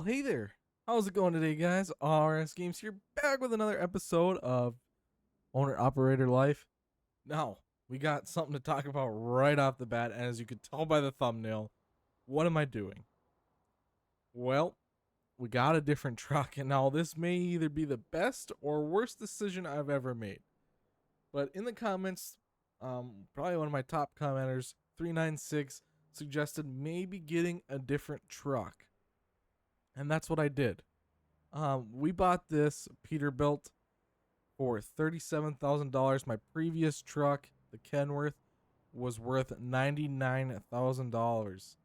Hey there. How's it going today, guys? RS Games here, back with another episode of Owner Operator Life. Now, we got something to talk about right off the bat, and as you could tell by the thumbnail, what am I doing? Well, we got a different truck, and now this may either be the best or worst decision I've ever made. But in the comments, probably one of my top commenters, 396, suggested maybe getting a different truck. And that's what I did. We bought this Peterbilt for $37,000. My previous truck, the Kenworth, was worth $99,000.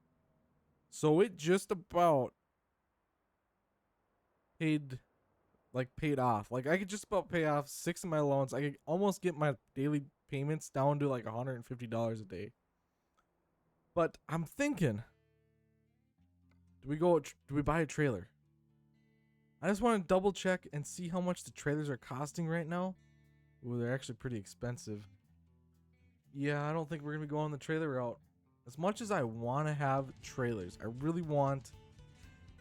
So it just about paid off. Like, I could just about pay off 6 of my loans. I could almost get my daily payments down to like $150 a day. But I'm thinking, do we buy a trailer? I just want to double check and see how much the trailers are costing right now. Ooh, they're actually pretty expensive. Yeah, I don't think we're going to be going the trailer route. As much as I want to have trailers, I really want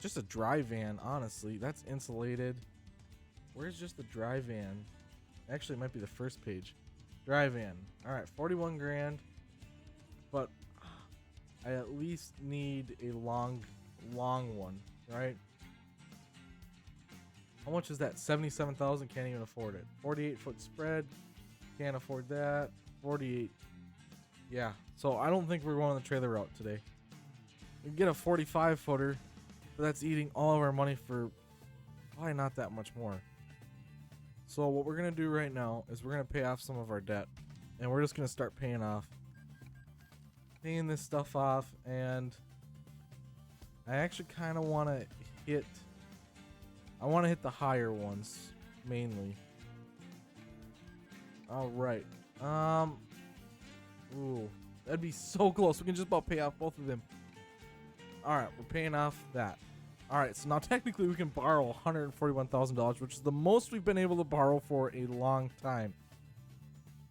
just a dry van, honestly. That's insulated. Where's just the dry van? Actually, it might be the first page. Dry van. All right, 41 grand. But I at least need a long one, right? How much is that? 77,000. Can't even afford it. 48-foot spread. Can't afford that. 48. Yeah. So I don't think we're going the trailer route today. We can get a 45-footer, but that's eating all of our money for probably not that much more. So what we're gonna do right now is we're gonna pay off some of our debt, and we're just gonna start paying this stuff off. And I actually kind of want to hit. I want to hit the higher ones mainly. All right. Ooh, that'd be so close. We can just about pay off both of them. All right, we're paying off that. All right, so now technically we can borrow $141,000, which is the most we've been able to borrow for a long time.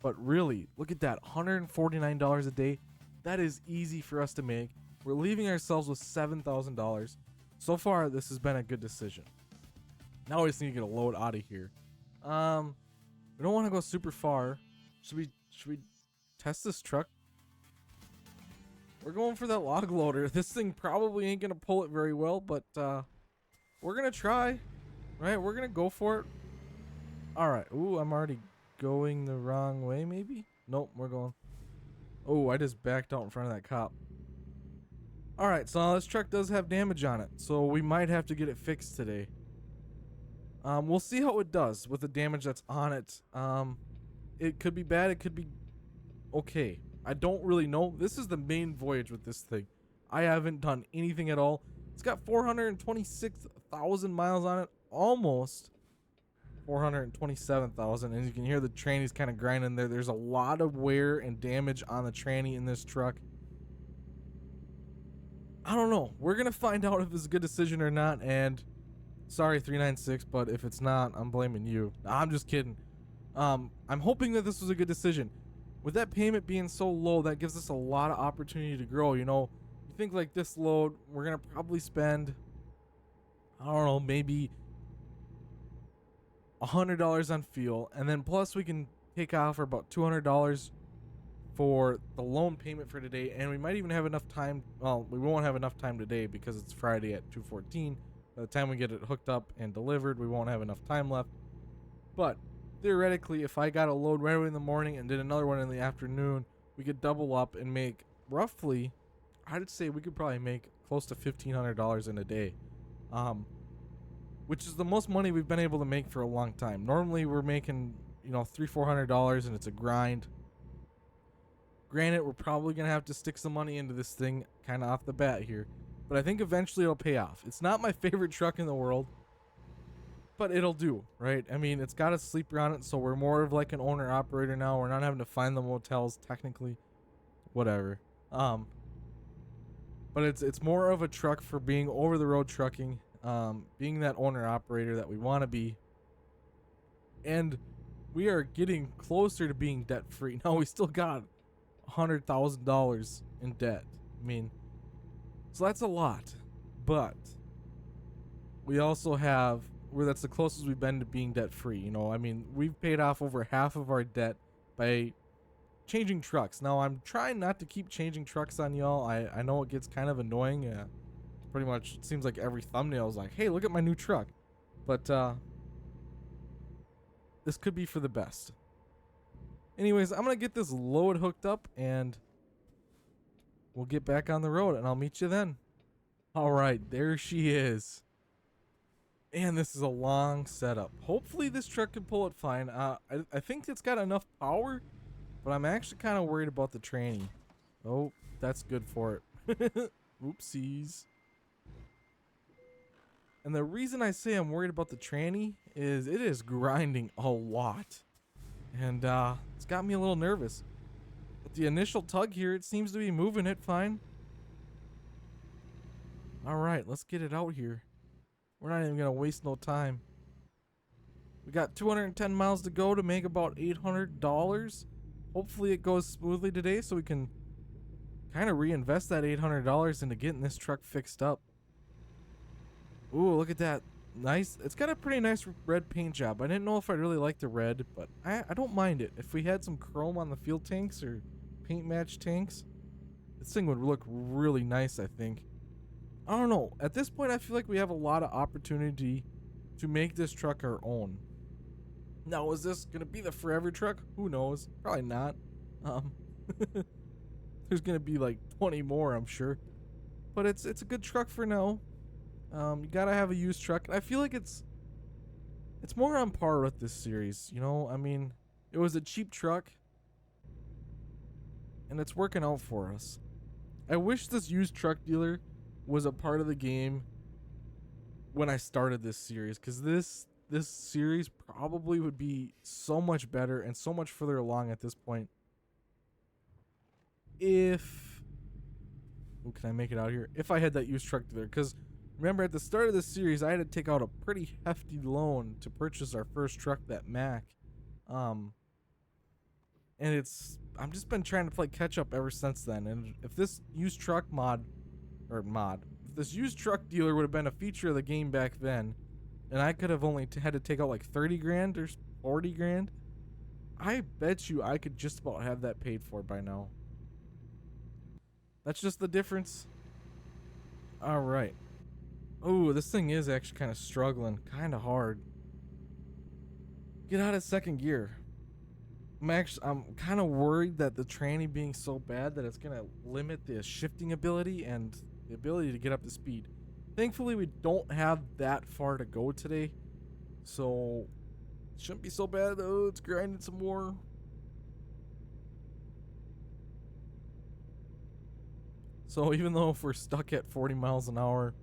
But really, look at that, $149 a day. That is easy for us to make. We're leaving ourselves with $7,000. So far, this has been a good decision. Now we just need to get a load out of here. We don't want to go super far. Should we test this truck? We're going for that log loader. This thing probably ain't gonna pull it very well, but we're gonna try. Right? We're gonna go for it. All right. Ooh, I'm already going the wrong way. Maybe. Nope. We're going. Oh, I just backed out in front of that cop. All right. So now this truck does have damage on it, so we might have to get it fixed today. We'll see how it does with the damage that's on it. It could be bad. It could be okay. I don't really know. This is the main voyage with this thing. I haven't done anything at all. It's got 426,000 miles on it. Almost 427,000. And you can hear the tranny's kind of grinding there. There's a lot of wear and damage on the tranny in this truck. I don't know. We're going to find out if this is a good decision or not. And sorry, 396, but if it's not, I'm blaming you. I'm just kidding. I'm hoping that this was a good decision. With that payment being so low, that gives us a lot of opportunity to grow. You know, you think like this load, we're going to probably spend, I don't know, maybe $100 on fuel. And then plus we can take off for about $200 for the loan payment for today. And we might even have enough time. Well, we won't have enough time today because it's Friday at 2:14. By the time we get it hooked up and delivered, we won't have enough time left. But theoretically, if I got a load right away in the morning and did another one in the afternoon, we could double up and make roughly, I'd say we could probably make close to $1,500 in a day, which is the most money we've been able to make for a long time. Normally, we're making, $300-400, and it's a grind. Granted, we're probably gonna have to stick some money into this thing kind of off the bat here, but I think eventually it'll pay off. It's not my favorite truck in the world, but it'll do, right? I mean, it's got a sleeper on it, so we're more of like an owner-operator now. We're not having to find the motels, technically. Whatever. But it's more of a truck for being over-the-road trucking, being that owner-operator that we want to be. And we are getting closer to being debt-free. Now, we still got $100,000 in debt. I mean, so that's a lot. But we also have where that's the closest we've been to being debt free. You know, I mean, we've paid off over half of our debt by changing trucks. Now I'm trying not to keep changing trucks on y'all. I know it gets kind of annoying. Pretty much it seems like every thumbnail is like, hey, look at my new truck. But this could be for the best. Anyways, I'm gonna get this load hooked up and we'll get back on the road and I'll meet you then. All right, there she is. And this is a long setup. Hopefully this truck can pull it fine. I think it's got enough power, but I'm actually kind of worried about the tranny. Oh, that's good for it. Oopsies. And the reason I say I'm worried about the tranny is it is grinding a lot. And it's got me a little nervous. But the initial tug here, it seems to be moving it fine. All right, let's get it out here. We're not even gonna waste no time. We got 210 miles to go to make about $800. Hopefully it goes smoothly today so we can kind of reinvest that $800 into getting this truck fixed up. Ooh, look at that. Nice. It's got a pretty nice red paint job. I didn't know if I really liked the red, but I don't mind it. If we had some chrome on the fuel tanks or paint match tanks, this thing would look really nice, I think. I don't know. At this point, I feel like we have a lot of opportunity to make this truck our own. Now, is this going to be the forever truck? Who knows? Probably not. There's going to be like 20 more, I'm sure. But it's a good truck for now. You got to have a used truck. I feel like it's more on par with this series, you know? I mean, it was a cheap truck and it's working out for us. I wish this used truck dealer was a part of the game when I started this series, because this series probably would be so much better and so much further along at this point if can I make it out here if I had that used truck dealer. Because remember, at the start of this series, I had to take out a pretty hefty loan to purchase our first truck, that Mac. And I've just been trying to play catch up ever since then. And if this used truck if this used truck dealer would have been a feature of the game back then, and I could have only had to take out like 30 grand or 40 grand, I bet you I could just about have that paid for by now. That's just the difference. All right. Oh, this thing is actually kind of struggling, kind of hard. Get out of second gear. I'm kind of worried that the tranny being so bad that it's gonna limit the shifting ability and the ability to get up to speed. Thankfully, we don't have that far to go today, so it shouldn't be so bad. Oh, it's grinding some more. So even though if we're stuck at 40 miles an hour,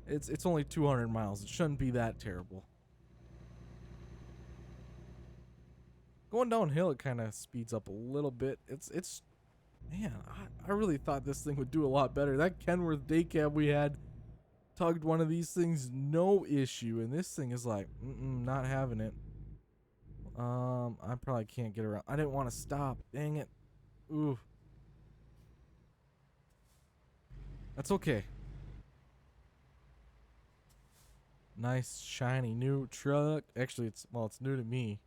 it's only 200 miles. It shouldn't be that terrible. Going downhill, it kind of speeds up a little bit. It's man, I really thought this thing would do a lot better. That Kenworth day cab we had tugged one of these things no issue, and this thing is like, not having it. I probably can't get around. I didn't want to stop. Dang it. Ooh. That's okay. Nice, shiny new truck. Actually, it's new to me.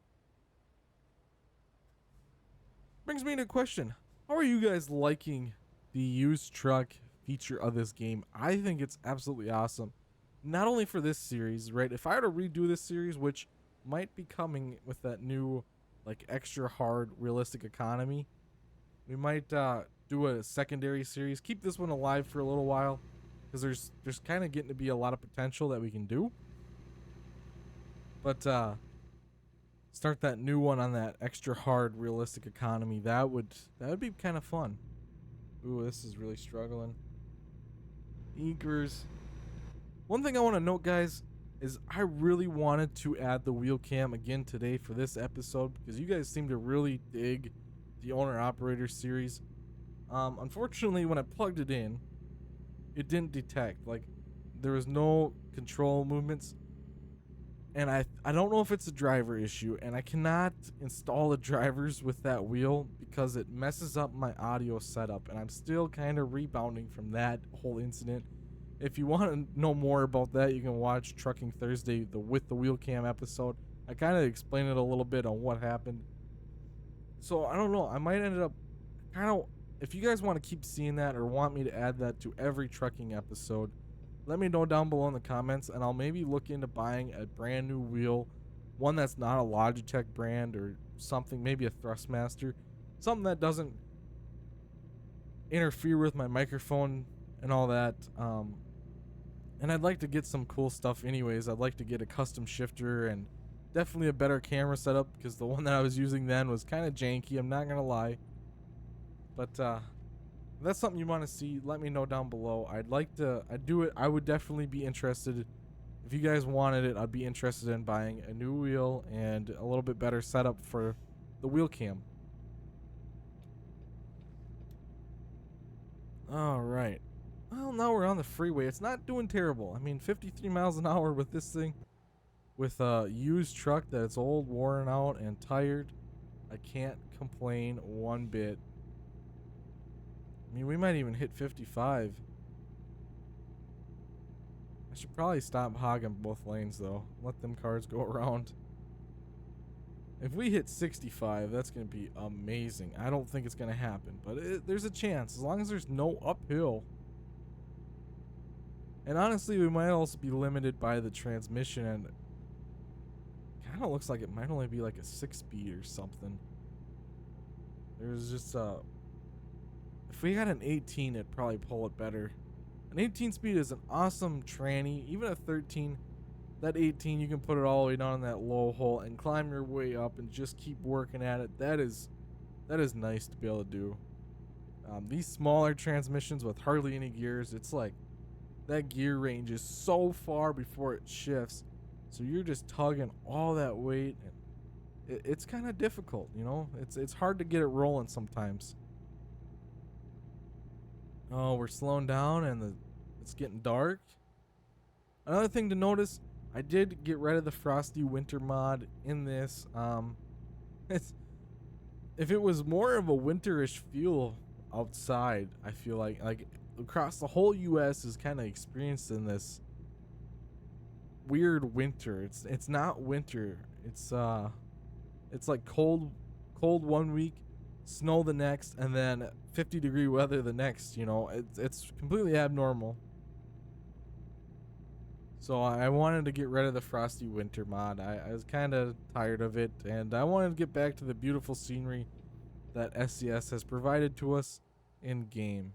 Brings me to a question. How are you guys liking the used truck feature of this game? I think it's absolutely awesome. Not only for this series, right? If I were to redo this series, which might be coming with that new, like, extra hard realistic economy, we might do a secondary series. Keep this one alive for a little while, because there's kind of getting to be a lot of potential that we can do. But start that new one on that extra hard realistic economy. That would be kind of fun. Ooh, this is really struggling. Eekers. One thing I want to note, guys, is I really wanted to add the wheel cam again today for this episode, because you guys seem to really dig the owner operator series. Unfortunately, when I plugged it in, it didn't detect. Like, there was no control movements. And I don't know if it's a driver issue, and I cannot install the drivers with that wheel because it messes up my audio setup, and I'm still kind of rebounding from that whole incident. If you want to know more about that, you can watch Trucking Thursday, the with the wheel cam episode. I kind of explain it a little bit on what happened. So I don't know. I might end up kind of. If you guys want to keep seeing that or want me to add that to every trucking episode, let me know down below in the comments, and I'll maybe look into buying a brand new wheel, one that's not a Logitech brand or something, maybe a Thrustmaster, something that doesn't interfere with my microphone and all that. And I'd like to get some cool stuff anyways. I'd like to get a custom shifter and definitely a better camera setup, because the one that I was using then was kind of janky, I'm not gonna lie. But if that's something you want to see, let me know down below. I'd do it. I would definitely be interested. If you guys wanted it, I'd be interested in buying a new wheel and a little bit better setup for the wheel cam. All right. Well, now we're on the freeway. It's not doing terrible. I mean, 53 miles an hour with this thing, with a used truck that's old, worn out, and tired. I can't complain one bit. I mean, we might even hit 55. I should probably stop hogging both lanes, though. Let them cars go around. If we hit 65, that's going to be amazing. I don't think it's going to happen, but there's a chance, as long as there's no uphill. And honestly, we might also be limited by the transmission, and it kind of looks like it might only be like a 6-speed or something. There's just if we got an 18, it'd probably pull it better. An 18 speed is an awesome tranny. Even a 13, that 18, you can put it all the way down in that low hole and climb your way up and just keep working at it. That is nice to be able to do. These smaller transmissions with hardly any gears, it's like that gear range is so far before it shifts, so you're just tugging all that weight, and it's kind of difficult, you know. It's hard to get it rolling sometimes. Oh, we're slowing down, and it's getting dark. Another thing to notice, I did get rid of the Frosty Winter mod in this. It's, if it was more of a winterish feel outside, I feel like across the whole U.S. is kind of experiencing this weird winter. It's not winter. It's like cold 1 week, snow the next, and then 50-degree weather the next. You know, it's completely abnormal. So I wanted to get rid of the Frosty Winter mod. I was kind of tired of it, and I wanted to get back to the beautiful scenery that SCS has provided to us in game.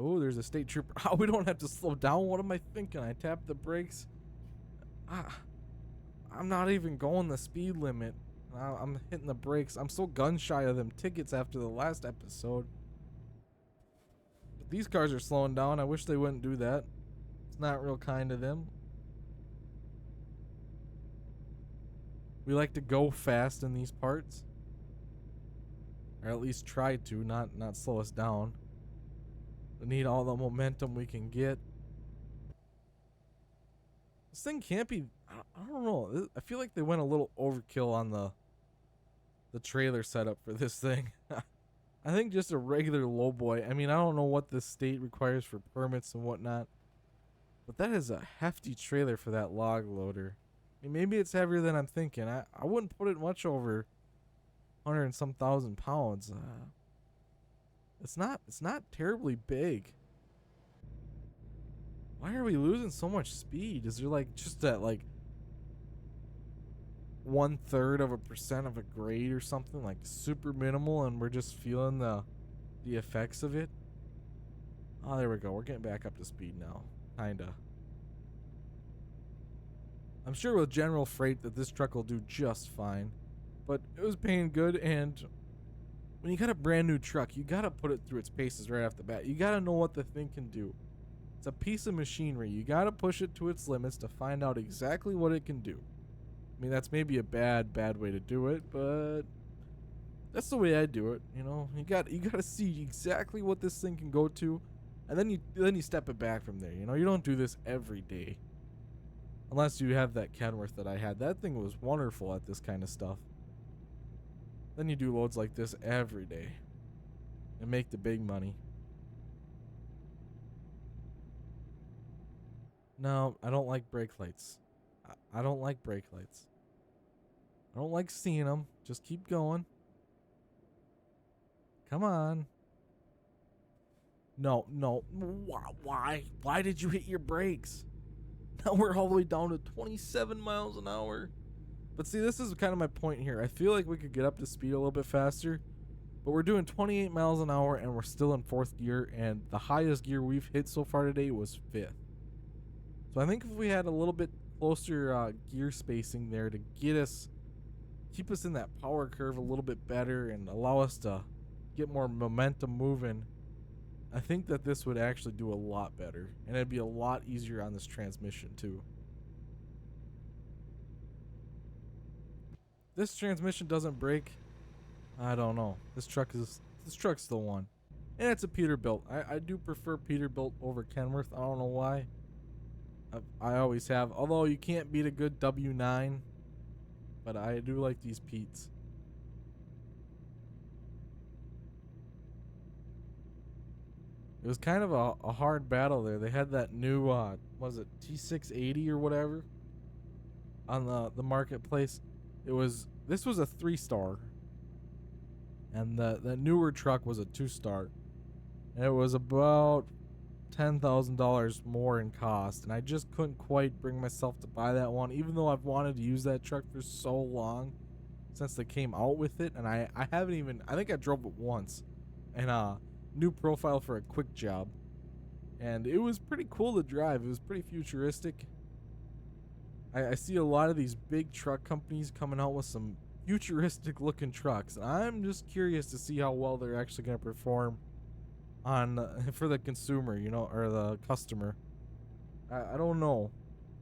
Oh, there's a state trooper. Oh, we don't have to slow down. What am I thinking? I tapped the brakes. I'm not even going the speed limit. I'm hitting the brakes. I'm so gun shy of them tickets after the last episode. But these cars are slowing down. I wish they wouldn't do that. It's not real kind of them. We like to go fast in these parts, or at least try to, not slow us down. We need all the momentum we can get. This thing can't be. I don't know. I feel like they went a little overkill on the trailer setup for this thing. I think just a regular lowboy. I mean, I don't know what the state requires for permits and whatnot, but that is a hefty trailer for that log loader. I mean, maybe it's heavier than I'm thinking. I wouldn't put it much over 100 and some thousand pounds. It's not terribly big. Why are we losing so much speed? Is there like just that like 1/3% of a grade or something, like super minimal, and we're just feeling the effects of it? Oh, there we go. We're getting back up to speed now. Kinda. I'm sure with general freight that this truck will do just fine, but it was paying good, and when you got a brand new truck, you gotta put it through its paces right off the bat. You gotta know what the thing can do. It's a piece of machinery. You gotta push it to its limits to find out exactly what it can do. I mean, that's maybe a bad way to do it, but that's the way I do it. You know, you gotta see exactly what this thing can go to, and then you step it back from there. You know, you don't do this every day, unless you have that Kenworth that I had. That thing was wonderful at this kind of stuff. Then you do loads like this every day and make the big money. No, I don't like brake lights. I don't like brake lights. I don't like seeing them. Just keep going. Come on. No, no. Why? Why did you hit your brakes? Now we're all the way down to 27 miles an hour. But see, this is kind of my point here. I feel like we could get up to speed a little bit faster, but we're doing 28 miles an hour and we're still in fourth gear, and the highest gear we've hit so far today was fifth. So I think if we had a little bit closer gear spacing there to keep us in that power curve a little bit better and allow us to get more momentum moving, I think that this would actually do a lot better, and it'd be a lot easier on this transmission too. This transmission doesn't break. I don't know. This truck's the one, and it's a Peterbilt. I do prefer Peterbilt over Kenworth. I don't know why. I always have. Although you can't beat a good W9, but I do like these Petes. It was kind of a hard battle there. They had that new was it T680 or whatever on the marketplace. This was a 3-star, and the newer truck was a 2-star, and it was about $10,000 more in cost, and I just couldn't quite bring myself to buy that one, even though I've wanted to use that truck for so long since they came out with it. And I haven't even, I think I drove it once, and new profile for a quick job, and it was pretty cool to drive. It was pretty futuristic. I see a lot of these big truck companies coming out with some futuristic looking trucks. I'm just curious to see how well they're actually going to perform on for the consumer, or the customer. I don't know.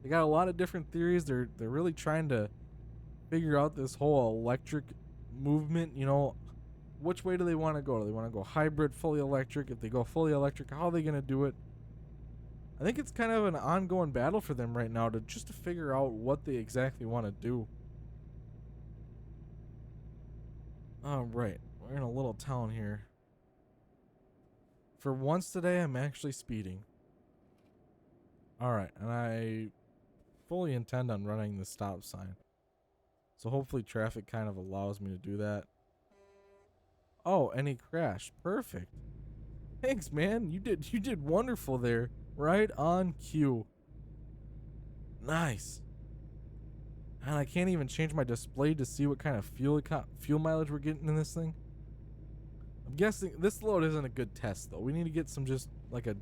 They got a lot of different theories. They're really trying to figure out this whole electric movement. Which way do they want to go? Do they want to go hybrid, fully electric? If they go fully electric, how are they going to do it? I think it's kind of an ongoing battle for them right now to figure out what they exactly want to do. All right, we're in a little town here. For once today, I'm actually speeding. All right, and I fully intend on running the stop sign. So hopefully traffic kind of allows me to do that. Oh, and he crashed. Perfect. Thanks, man. You did wonderful there. Right on cue. Nice. And I can't even change my display to see what kind of fuel mileage we're getting in this thing. I'm guessing this load isn't a good test though. We need to get some just like a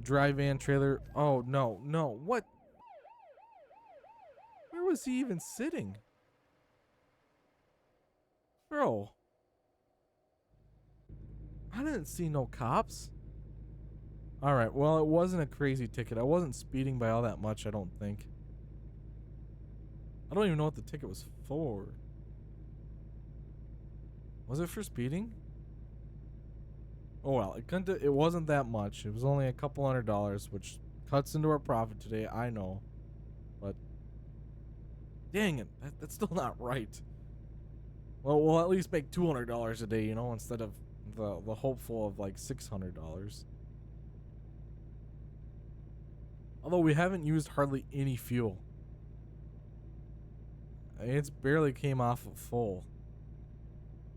dry van trailer. Oh no, what? Where was he even sitting? Bro. I didn't see no cops. Alright, well, it wasn't a crazy ticket. I wasn't speeding by all that much, I don't think. I don't even know what the ticket was for. Was it for speeding? Oh well, it wasn't that much. It was only a couple $100, which cuts into our profit today, I know. But dang it, that's still not right. Well, we'll at least make $200 a day, instead of the hopeful of like $600. Although we haven't used hardly any fuel. It's barely came off of full.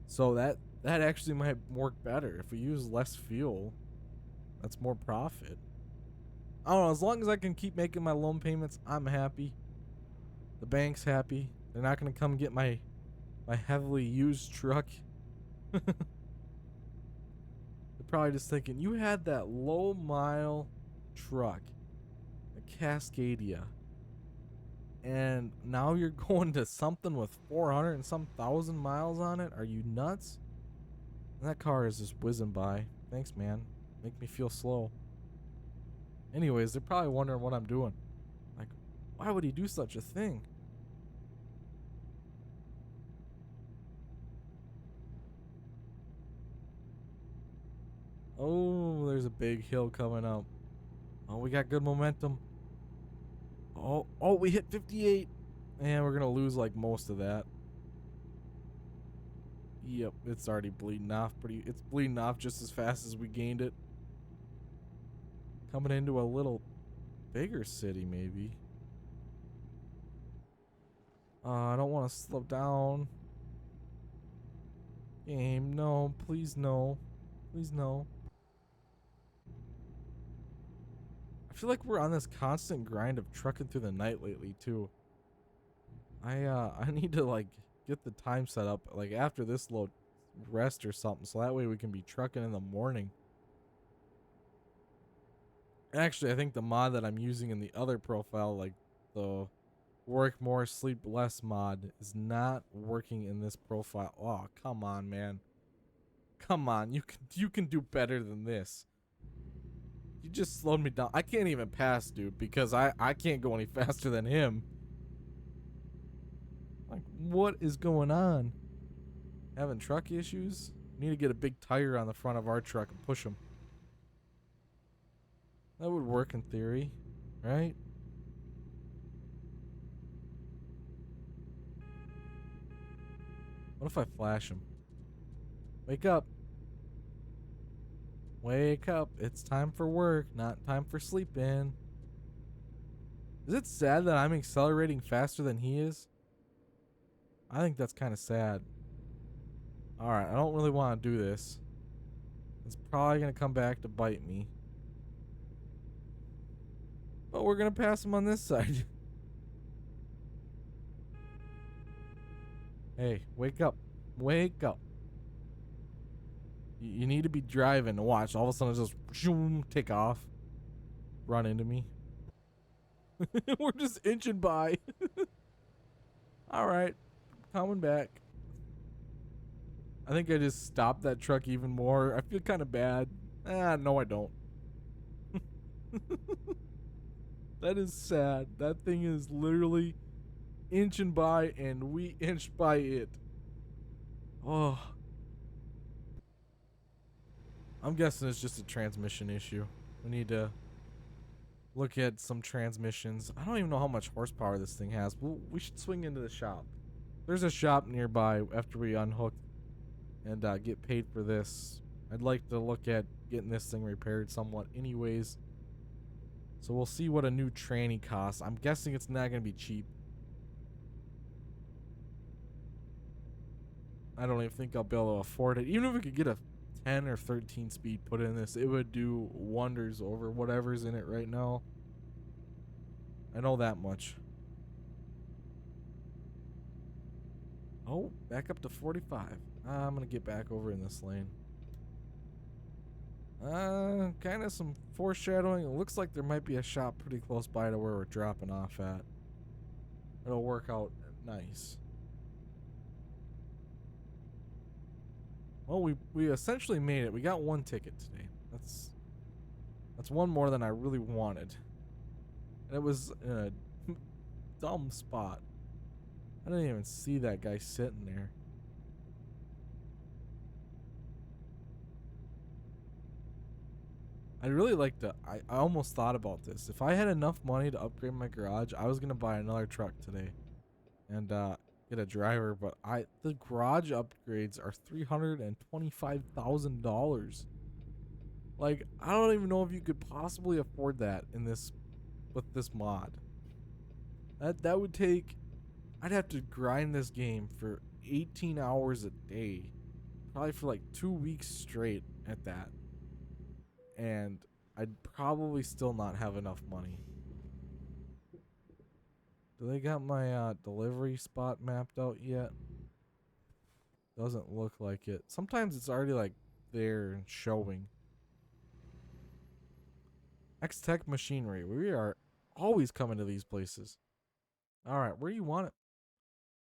So that actually might work better. If we use less fuel, that's more profit. I don't know, as long as I can keep making my loan payments, I'm happy. The bank's happy. They're not going to come get my heavily used truck. They're probably just thinking, you had that low mile truck, a Cascadia, and now you're going to something with 400 and some thousand miles on it? Are you nuts? And that car is just whizzing by. Thanks, man. Make me feel slow. Anyways, they're probably wondering what I'm doing. Like, why would he do such a thing? Oh, there's a big hill coming up. Oh, we got good momentum. Oh, we hit 58. And we're going to lose like most of that. Yep, it's already bleeding off it's bleeding off just as fast as we gained it. Coming into a little bigger city, maybe. I don't want to slow down. Game, no, please no. Please no. I feel like we're on this constant grind of trucking through the night lately too. I need to like get the time set up like after this load rest or something so that way we can be trucking in the morning. Actually, I think the mod that I'm using in the other profile, like the work more, sleep less mod, is not working in this profile. Oh, come on, man. Come on, you can do better than this. You just slowed me down. I can't even pass, dude, because I can't go any faster than him. Like, what is going on? Having truck issues? Need to get a big tire on the front of our truck and push him. That would work in theory, right? What if I flash him? Wake up. Wake up. It's time for work, not time for sleeping. Is it sad that I'm accelerating faster than he is? I think that's kind of sad. Alright, I don't really want to do this. It's probably going to come back to bite me. But we're going to pass him on this side. Hey, wake up. Wake up. You need to be driving to watch. All of a sudden, just zoom, take off. Run into me. We're just inching by. Alright. Coming back. I think I just stopped that truck even more. I feel kind of bad. No, I don't. That is sad. That thing is literally inching by and we inched by it. Oh. I'm guessing it's just a transmission issue. We need to look at some transmissions. I don't even know how much horsepower this thing has. We should swing into the shop. There's a shop nearby after we unhook and get paid for this. I'd like to look at getting this thing repaired somewhat anyways. So we'll see what a new tranny costs. I'm guessing it's not going to be cheap. I don't even think I'll be able to afford it. Even if we could get a 10 or 13 speed put in this, it would do wonders over whatever's in it right now. I know that much. Oh, back up to 45. I'm going to get back over in this lane. Kind of some foreshadowing. It looks like there might be a shop pretty close by to where we're dropping off at. It'll work out nice. Well, we essentially made it. We got one ticket today. That's one more than I really wanted. And it was in a dumb spot. I didn't even see that guy sitting there. I'd really like to. I almost thought about this. If I had enough money to upgrade my garage, I was gonna buy another truck today, and get a driver. But the garage upgrades are $325,000. Like, I don't even know if you could possibly afford that in this with this mod. That would take. I'd have to grind this game for 18 hours a day, probably for like 2 weeks straight at that. And I'd probably still not have enough money. Do they got my delivery spot mapped out yet? Doesn't look like it. Sometimes it's already like there and showing. X-Tech Machinery. We are always coming to these places. Alright, where do you want it?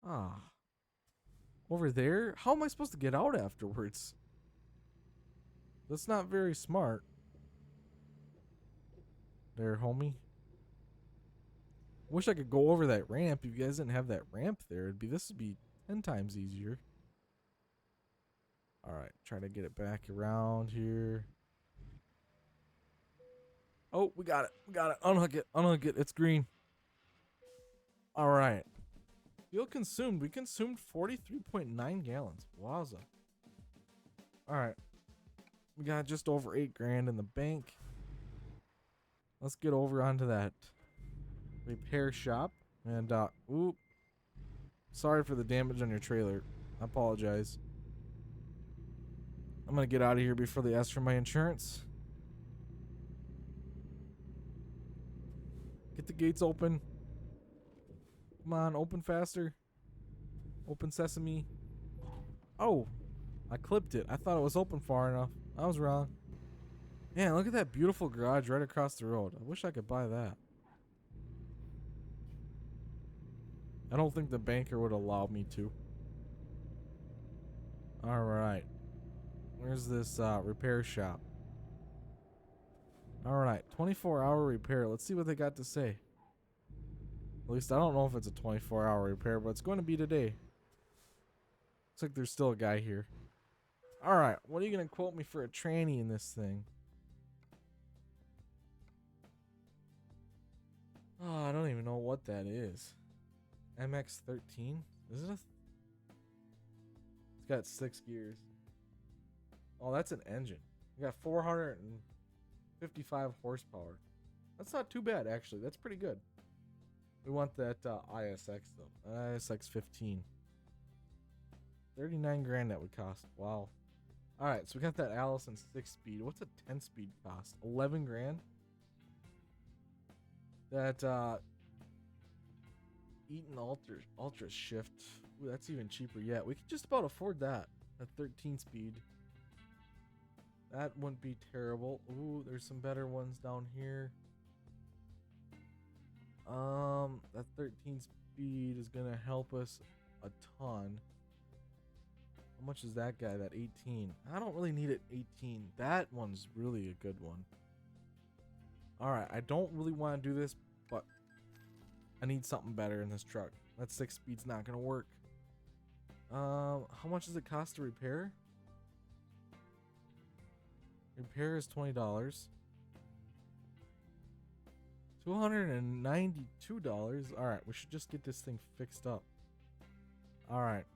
Ah. Over there? How am I supposed to get out afterwards? That's not very smart. There, homie. Wish I could go over that ramp. If you guys didn't have that ramp there, this would be 10 times easier. Alright, try to get it back around here. Oh, we got it. We got it. Unhook it. Unhook it. It's green. Alright. Fuel consumed. We consumed 43.9 gallons. Wowza. Alright. We got just over 8 grand in the bank. let's get over onto that repair shop. And, oop. Sorry for the damage on your trailer. I apologize. I'm gonna get out of here before they ask for my insurance. Get the gates open. Come on, open faster. Open sesame. Oh, I clipped it. I thought it was open far enough. I was wrong. Man, look at that beautiful garage right across the road. I wish I could buy that. I don't think the banker would allow me to. Alright. Where's this repair shop? Alright, 24-hour repair. Let's see what they got to say. At least I don't know if it's a 24-hour repair, but it's going to be today. Looks like there's still a guy here. Alright, what are you going to quote me for a tranny in this thing? Oh, I don't even know what that is. MX-13? Is it a... It's got 6 gears. Oh, that's an engine. We got 455 horsepower. That's not too bad, actually. That's pretty good. We want that ISX, though. ISX 15. 39 grand that would cost. Wow. Alright, so we got that Allison 6-speed. What's a 10-speed cost? 11 grand? That Eaton Ultra Shift. Ooh, that's even cheaper yet. We could just about afford that. At 13-speed. That wouldn't be terrible. Ooh, there's some better ones down here. That 13-speed is gonna help us a ton. How much is that guy? That 18. I don't really need it 18. That one's really a good one. Alright, I don't really want to do this, but I need something better in this truck. That 6-speed's not gonna work. How much does it cost to repair? Repair is $20. $292. Alright, we should just get this thing fixed up. Alright.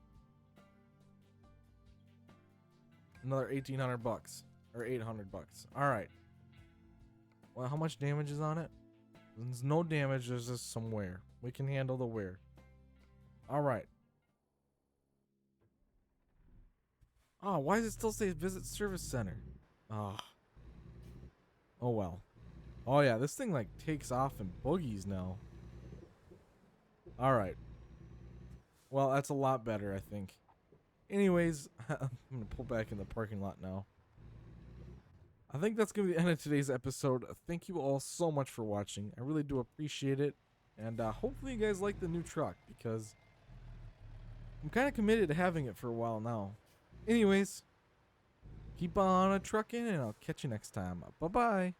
Another 1,800 bucks. Or 800 bucks. Alright. Well, how much damage is on it? There's no damage, there's just some wear. We can handle the wear. Alright. Oh, why does it still say visit service center? Oh. Oh well. Oh yeah, this thing like takes off in boogies now. Alright. Well, that's a lot better, I think. Anyways, I'm gonna pull back in the parking lot now. I think that's gonna be the end of today's episode. Thank you all so much for watching. I really do appreciate it. And hopefully you guys like the new truck, because I'm kind of committed to having it for a while now. Anyways, keep on trucking, and I'll catch you next time. Bye-bye.